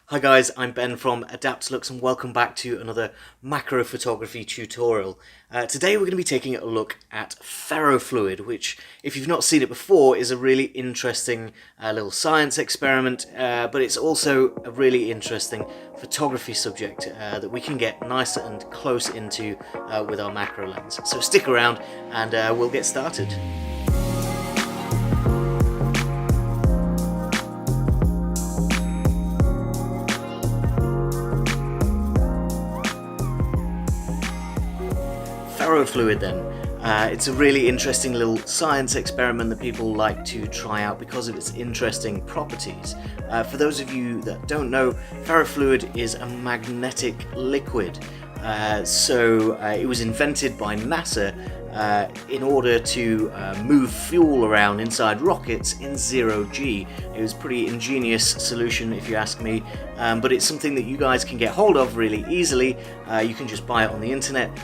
Hi guys, I'm Ben from AdaptLux and welcome back to another macro photography tutorial. Today we're going to be taking a look at ferrofluid, which, if you've not seen it before, is a really interesting little science experiment, but it's also a really interesting photography subject that we can get nice and close into with our macro lens. So stick around and we'll get started. Ferrofluid then. It's a really interesting little science experiment that people like to try out because of its interesting properties. For those of you that don't know, ferrofluid is a magnetic liquid. It was invented by NASA in order to move fuel around inside rockets in zero-G. It was a pretty ingenious solution if you ask me, but it's something that you guys can get hold of really easily. You can just buy it on the internet,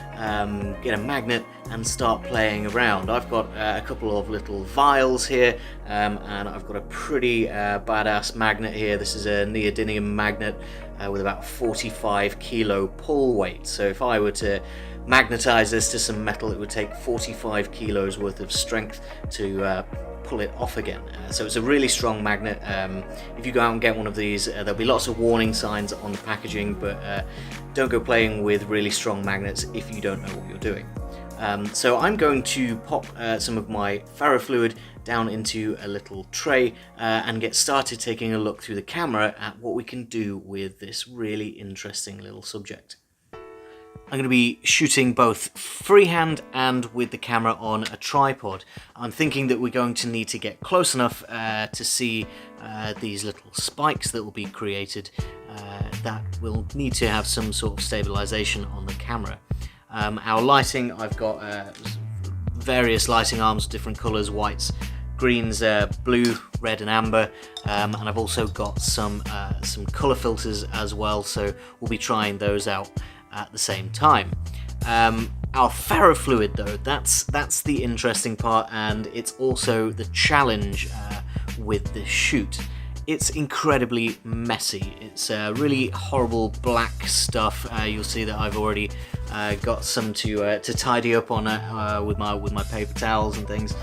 get a magnet and start playing around. I've got a couple of little vials here, and I've got a pretty badass magnet here. This is a neodymium magnet with about 45 kilo pull weight. So if I were to magnetize this to some metal, it would take 45 kilos worth of strength to pull it off again. So it's a really strong magnet. If you go out and get one of these, there'll be lots of warning signs on the packaging, but don't go playing with really strong magnets if you don't know what you're doing. So I'm going to pop some of my ferrofluid down into a little tray and get started taking a look through the camera at what we can do with this really interesting little subject. I'm going to be shooting both freehand and with the camera on a tripod. I'm thinking that we're going to need to get close enough to see these little spikes that will be created that will need to have some sort of stabilization on the camera. Our lighting, I've got various lighting arms, different colors, whites, greens, blue, red and amber, and I've also got some color filters as well, so we'll be trying those out at the same time. Our ferrofluid though, that's the interesting part, and it's also the challenge with this shoot. It's incredibly messy. It's really horrible black stuff. You'll see that I've already got some to tidy up on with my paper towels and things.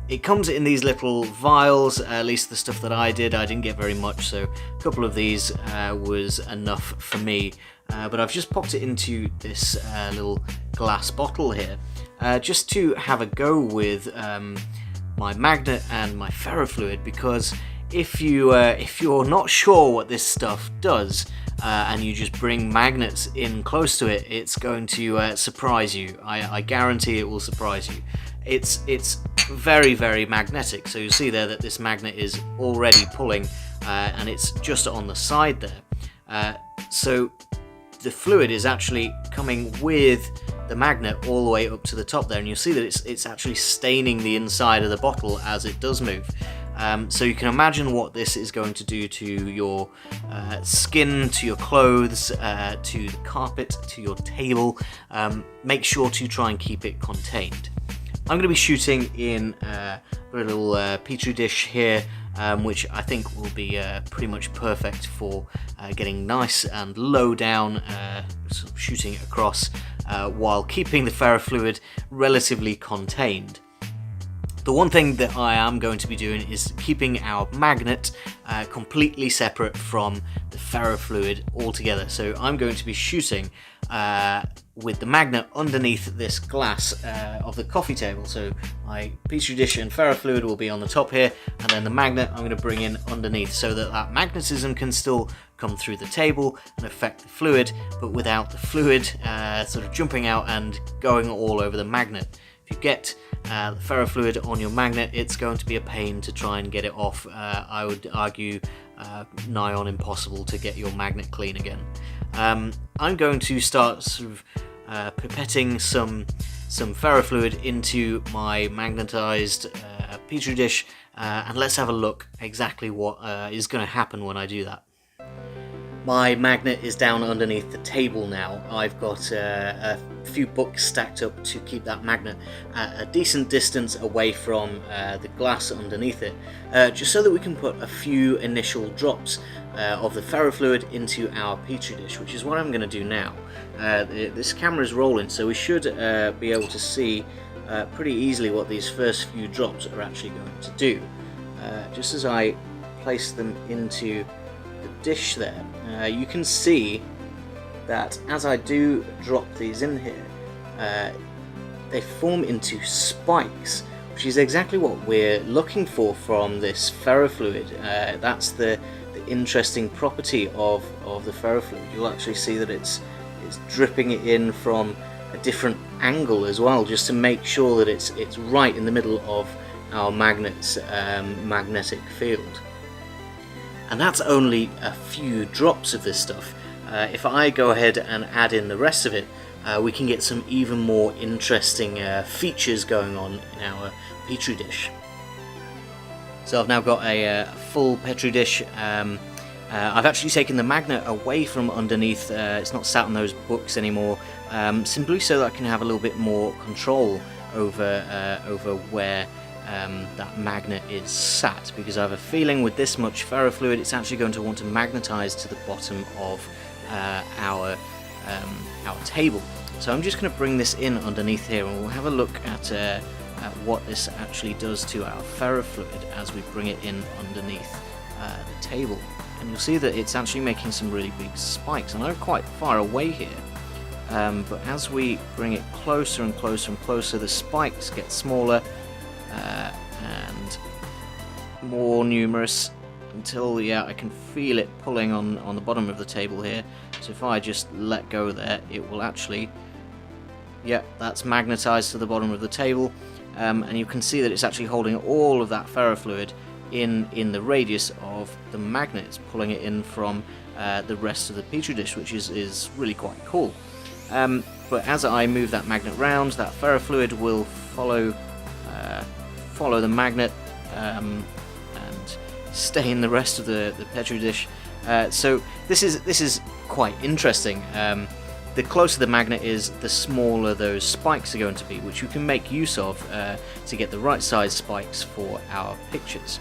It comes in these little vials, at least the stuff that I didn't get very much, so a couple of these was enough for me. But I've just popped it into this little glass bottle here, just to have a go with my magnet and my ferrofluid, because if you're not sure what this stuff does and you just bring magnets in close to it, it's going to surprise you. I guarantee it will surprise you. It's very, very magnetic, so you see there that this magnet is already pulling and it's just on the side there. So the fluid is actually coming with the magnet all the way up to the top there, and you'll see that it's actually staining the inside of the bottle as it does move. So you can imagine what this is going to do to your skin, to your clothes, to the carpet, to your table. Make sure to try and keep it contained. I'm going to be shooting in a little petri dish here, which I think will be pretty much perfect for getting nice and low down, sort of shooting across while keeping the ferrofluid relatively contained. The one thing that I am going to be doing is keeping our magnet completely separate from the ferrofluid altogether. So I'm going to be shooting with the magnet underneath this glass of the coffee table. So my petri dish and ferrofluid will be on the top here, and then the magnet I'm going to bring in underneath so that magnetism can still come through the table and affect the fluid, but without the fluid sort of jumping out and going all over the magnet. If you get the ferrofluid on your magnet, it's going to be a pain to try and get it off. I would argue nigh on impossible to get your magnet clean again. I'm going to start sort of pipetting some ferrofluid into my magnetized petri dish, and let's have a look exactly what is going to happen when I do that. My magnet is down underneath the table now. I've got a few books stacked up to keep that magnet at a decent distance away from the glass underneath it, just so that we can put a few initial drops of the ferrofluid into our petri dish, which is what I'm going to do now. This camera is rolling, so we should be able to see pretty easily what these first few drops are actually going to do. Just as I place them into the dish there, you can see that as I do drop these in here, they form into spikes, which is exactly what we're looking for from this ferrofluid. That's the interesting property of the ferrofluid. You'll actually see that it's dripping it in from a different angle as well, just to make sure that it's right in the middle of our magnet's magnetic field. And that's only a few drops of this stuff. If I go ahead and add in the rest of it, we can get some even more interesting features going on in our petri dish. So I've now got a full petri dish. I've actually taken the magnet away from underneath. It's not sat on those books anymore, simply so that I can have a little bit more control over where that magnet is sat, because I have a feeling with this much ferrofluid it's actually going to want to magnetize to the bottom of our table. So I'm just going to bring this in underneath here, and we'll have a look at what this actually does to our ferrofluid as we bring it in underneath the table. And you'll see that it's actually making some really big spikes. I know quite far away here, but as we bring it closer and closer and closer, the spikes get smaller and more numerous, until I can feel it pulling on the bottom of the table here. So if I just let go there, it will actually, that's magnetized to the bottom of the table, and you can see that it's actually holding all of that ferrofluid in the radius of the magnet. It's pulling it in from the rest of the petri dish, which is really quite cool. But as I move that magnet round, that ferrofluid will follow the magnet and stay in the rest of the petri dish. So this is quite interesting. The closer the magnet is, the smaller those spikes are going to be, which you can make use of to get the right size spikes for our pictures.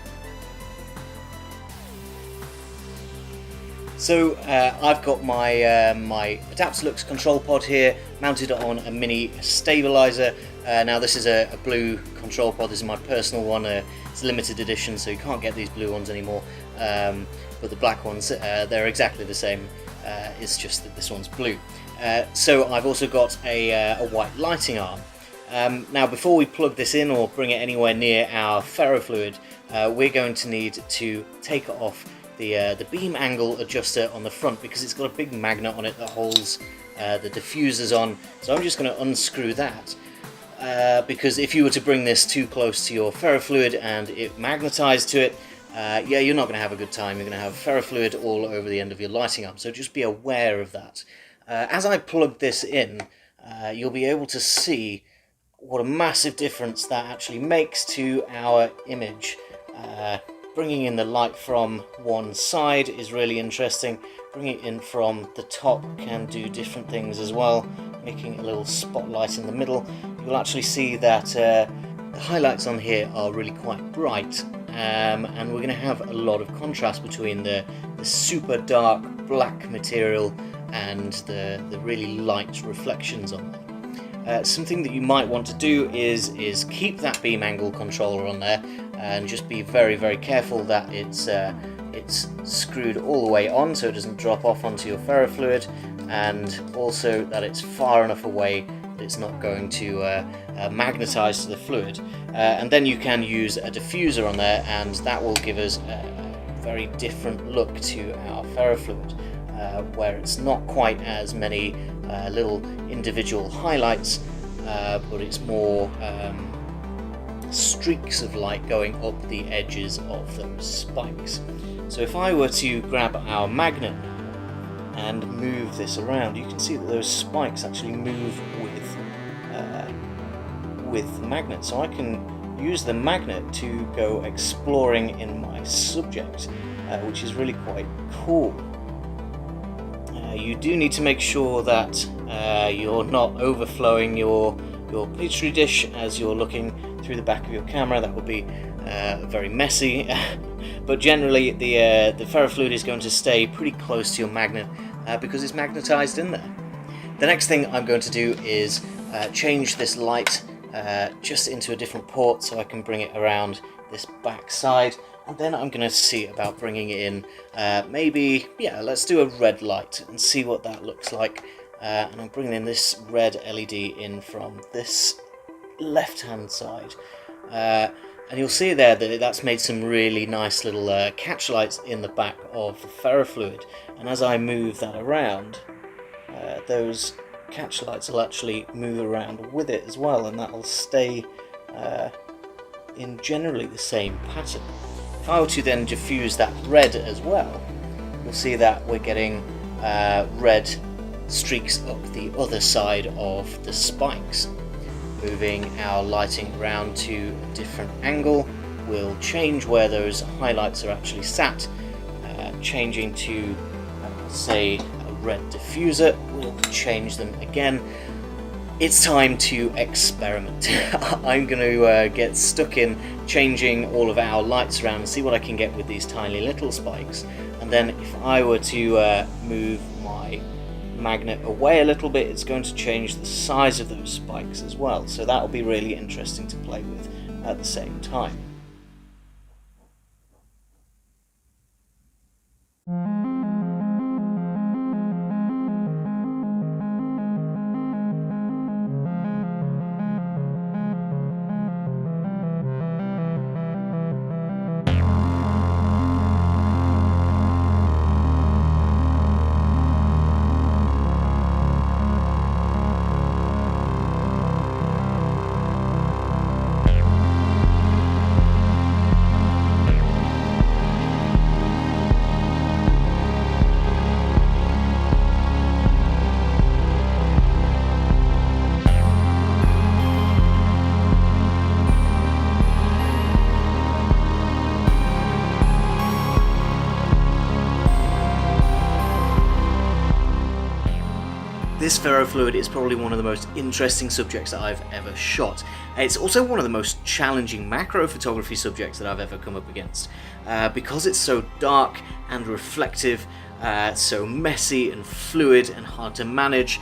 So I've got my my Adaptalux control pod here mounted on a mini stabilizer. Now this is a blue control pod. This is my personal one. It's a limited edition, so you can't get these blue ones anymore. But the black ones, they're exactly the same. It's just that this one's blue. So I've also got a white lighting arm. Now before we plug this in or bring it anywhere near our ferrofluid, we're going to need to take off the beam angle adjuster on the front, because it's got a big magnet on it that holds the diffusers on. So I'm just going to unscrew that, because if you were to bring this too close to your ferrofluid and it magnetized to it, you're not going to have a good time. You're going to have ferrofluid all over the end of your lighting arm, so just be aware of that. As I plug this in, you'll be able to see what a massive difference that actually makes to our image. Bringing in the light from one side is really interesting. Bringing it in from the top can do different things as well, making a little spotlight in the middle. You'll actually see that the highlights on here are really quite bright, and we're going to have a lot of contrast between the super dark black material and the really light reflections on them. Something that you might want to do is keep that beam angle controller on there, and just be very, very careful that it's screwed all the way on so it doesn't drop off onto your ferrofluid, and also that it's far enough away that it's not going to magnetize to the fluid. And then you can use a diffuser on there, and that will give us a very different look to our ferrofluid, where it's not quite as many little individual highlights, but it's more streaks of light going up the edges of those spikes. So if I were to grab our magnet and move this around, you can see that those spikes actually move with the magnet. So I can use the magnet to go exploring in my subject, which is really quite cool. You do need to make sure that you're not overflowing your petri dish as you're looking through the back of your camera. That would be very messy. but generally the ferrofluid is going to stay pretty close to your magnet because it's magnetized in there. The next thing I'm going to do is change this light just into a different port so I can bring it around this back side, and then I'm going to see about bringing it in maybe, yeah, let's do a red light and see what that looks like. And I'm bringing in this red LED in from this left hand side, and you'll see there that that's made some really nice little catch lights in the back of the ferrofluid, and as I move that around, those catch lights will actually move around with it as well, and that will stay in generally the same pattern. If I were to then diffuse that red as well, you'll see that we're getting red streaks up the other side of the spikes. Moving our lighting around to a different angle will change where those highlights are actually sat. Changing to say a red diffuser will change them again. It's time to experiment. I'm going to get stuck in changing all of our lights around and see what I can get with these tiny little spikes, and then if I were to move my magnet away a little bit, it's going to change the size of those spikes as well, so that will be really interesting to play with at the same time. This ferrofluid is probably one of the most interesting subjects that I've ever shot. It's also one of the most challenging macro photography subjects that I've ever come up against. Because it's so dark and reflective, so messy and fluid and hard to manage,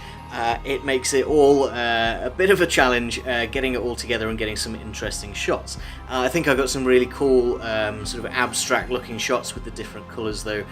it makes it all a bit of a challenge getting it all together and getting some interesting shots. I think I got some really cool sort of abstract looking shots with the different colours though,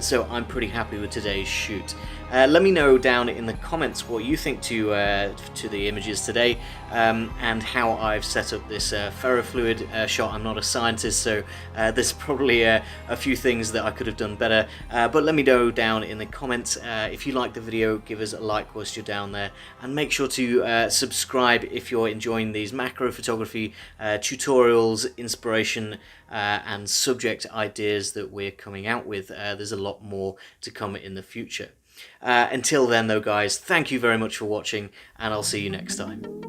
so I'm pretty happy with today's shoot. Let me know down in the comments what you think to the images today, and how I've set up this ferrofluid shot. I'm not a scientist, so there's probably a few things that I could have done better, but let me know down in the comments. If you like the video, give us a like whilst you're down there, and make sure to subscribe if you're enjoying these macro photography tutorials, inspiration and subject ideas that we're coming out with. There's a lot more to come in the future. Until then though guys, thank you very much for watching, and I'll see you next time.